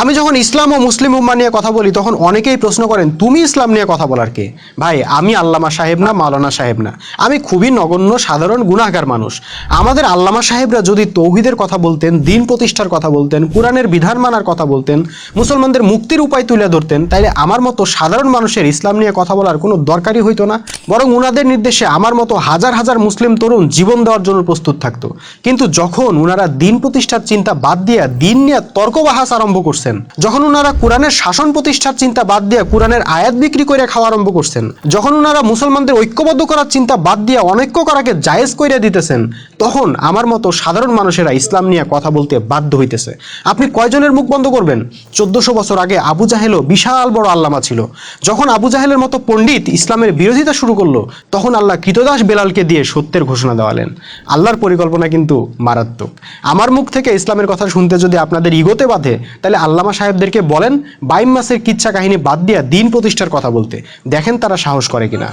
আমি যখন ইসলাম ও মুসলিম উম্মাহ নিয়ে কথা বলি তখন অনেকেই প্রশ্ন করেন, তুমি ইসলাম নিয়ে কথা বলার কে? ভাই, আমি আল্লামা সাহেব না, মাওলানা সাহেব না, আমি খুবই নগণ্য সাধারণ গুনাহগার মানুষ। আমাদের আল্লামা সাহেবরা যদি তৌহিদের কথা বলতেন, দিন প্রতিষ্ঠার কথা বলতেন, কোরআনের বিধান মানার কথা বলতেন, মুসলমানদের মুক্তির উপায় তুলে ধরতেন, তাইলে আমার মতো সাধারণ মানুষের ইসলাম নিয়ে কথা বলার কোনো দরকারই হইতো না। বরং উনাদের নির্দেশে আমার মতো হাজার হাজার মুসলিম তরুণ জীবন দেওয়ার জন্য প্রস্তুত থাকতো। কিন্তু যখন উনারা দিন প্রতিষ্ঠার চিন্তা বাদ দিয়ে দিন নিয়ে তর্ক বাহাস আরম্ভ করছেন, যখন উনারা কোরআনের শাসন প্রতিষ্ঠার চিন্তা বাদ দিয়ে কোরআনের আয়াত বিক্রি করে খাওয়া আরম্ভ করছেন, যখন উনারা মুসলমানদের ঐক্যবদ্ধ করার চিন্তা বাদ দিয়ে অনৈক্য করাকে জায়েজ করে দিতেছেন, তখন আমার মতো সাধারণ মানুষেরা ইসলাম নিয়ে কথা বলতে বাধ্য হইতেছে। আপনি কয়জনের মুখ বন্ধ করবেন? 1400 বছর আগে আবু জাহেলও বিশাল বড় আল্লামা ছিল। যখন আবু জাহেলের মতো পণ্ডিত ইসলামের বিরোধিতা শুরু করলো, তখন আল্লাহ কৃতদাস বেলালকে দিয়ে সত্যের ঘোষণা দেওয়ালেন। আল্লাহর পরিকল্পনা কিন্তু মারাত্মক। আমার মুখ থেকে ইসলামের কথা শুনতে যদি আপনাদের ইগোতে বাঁধে, তাহলে আল্লামা সাহেবদেরকে বলেন 22 মাসের কিচ্ছা কাহিনী বাদ দিয়ে দিন প্রতিষ্ঠার কথা বলতে। দেখেন তারা সাহস করে কিনা।